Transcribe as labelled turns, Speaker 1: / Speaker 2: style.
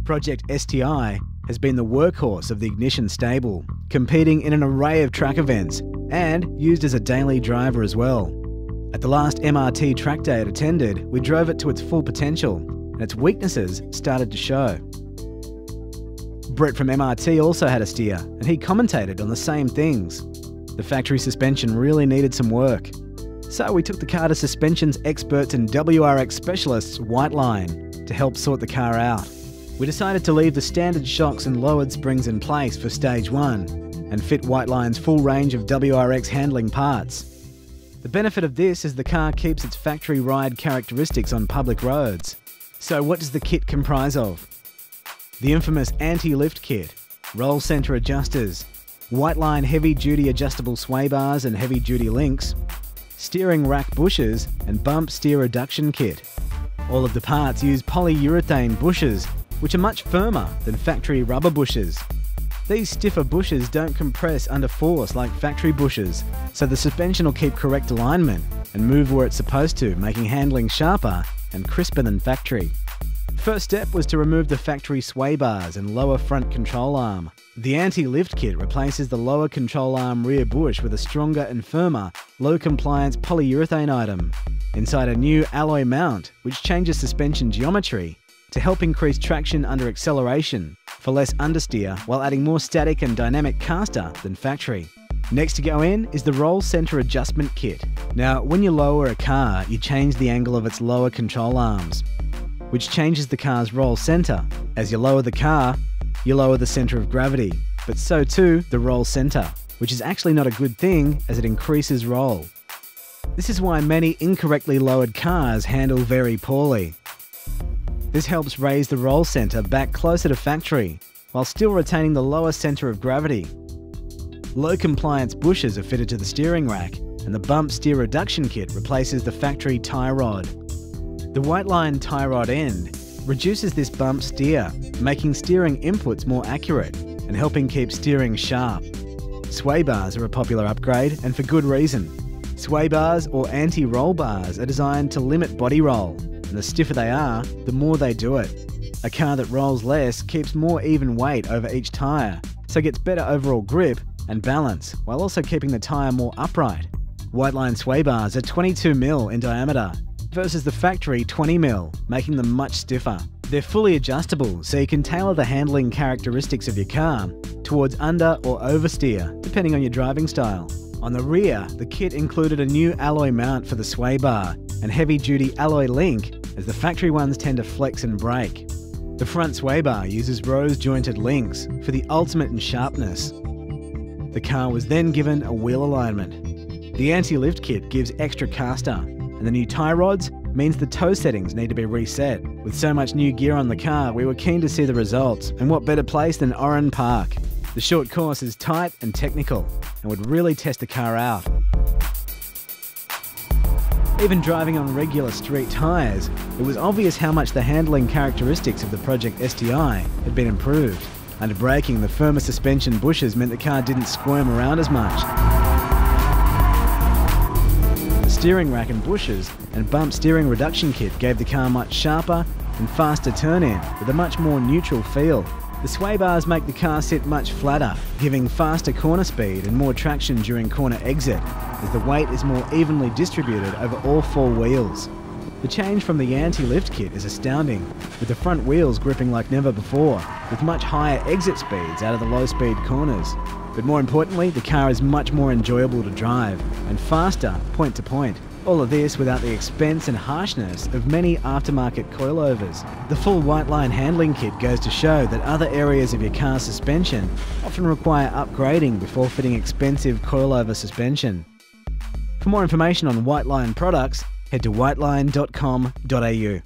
Speaker 1: Project STi has been the workhorse of the Ignition stable, competing in an array of track events and used as a daily driver as well. At the last MRT track day it attended, we drove it to its full potential, and its weaknesses started to show. Brett from MRT also had a steer, and he commentated on the same things. The factory suspension really needed some work. So we took the car to suspensions experts and WRX specialists Whileline to help sort the car out. We decided to leave the standard shocks and lowered springs in place for stage 1 and fit Whiteline's full range of WRX handling parts. The benefit of this is the car keeps its factory ride characteristics on public roads. So what does the kit comprise of? The infamous anti-lift kit, roll centre adjusters, Whiteline heavy-duty adjustable sway bars and heavy-duty links, steering rack bushes and bump steer reduction kit. All of the parts use polyurethane bushes, which are much firmer than factory rubber bushes. These stiffer bushes don't compress under force like factory bushes, so the suspension will keep correct alignment and move where it's supposed to, making handling sharper and crisper than factory. First step was to remove the factory sway bars and lower front control arm. The anti-lift kit replaces the lower control arm rear bush with a stronger and firmer, low-compliance polyurethane item inside a new alloy mount, which changes suspension geometry to help increase traction under acceleration for less understeer while adding more static and dynamic caster than factory. Next to go in is the roll centre adjustment kit. Now, when you lower a car, you change the angle of its lower control arms, which changes the car's roll centre. As you lower the car, you lower the centre of gravity, but so too the roll centre, which is actually not a good thing as it increases roll. This is why many incorrectly lowered cars handle very poorly. This helps raise the roll centre back closer to factory, while still retaining the lower centre of gravity. Low compliance bushes are fitted to the steering rack, and the bump steer reduction kit replaces the factory tie rod. The Whiteline tie rod end reduces this bump steer, making steering inputs more accurate and helping keep steering sharp. Sway bars are a popular upgrade, and for good reason. Sway bars or anti-roll bars are designed to limit body roll, and the stiffer they are, the more they do it. A car that rolls less keeps more even weight over each tyre, so gets better overall grip and balance, while also keeping the tyre more upright. Whiteline sway bars are 22mm in diameter, versus the factory 20mm, making them much stiffer. They're fully adjustable, so you can tailor the handling characteristics of your car towards under or oversteer, depending on your driving style. On the rear, the kit included a new alloy mount for the sway bar and heavy-duty alloy link, as the factory ones tend to flex and break. The front sway bar uses rose-jointed links for the ultimate in sharpness. The car was then given a wheel alignment. The anti-lift kit gives extra caster, and the new tie rods means the toe settings need to be reset. With so much new gear on the car, we were keen to see the results, and what better place than Oran Park. The short course is tight and technical, and would really test the car out. Even driving on regular street tyres, it was obvious how much the handling characteristics of the Project STi had been improved. Under braking, the firmer suspension bushes meant the car didn't squirm around as much. The steering rack and bushes and bump steering reduction kit gave the car much sharper and faster turn-in with a much more neutral feel. The sway bars make the car sit much flatter, giving faster corner speed and more traction during corner exit, as the weight is more evenly distributed over all 4 wheels. The change from the anti-lift kit is astounding, with the front wheels gripping like never before, with much higher exit speeds out of the low-speed corners. But more importantly, the car is much more enjoyable to drive, and faster point to point. All of this without the expense and harshness of many aftermarket coilovers. The full Whiteline handling kit goes to show that other areas of your car's suspension often require upgrading before fitting expensive coilover suspension. For more information on Whiteline products, head to whiteline.com.au.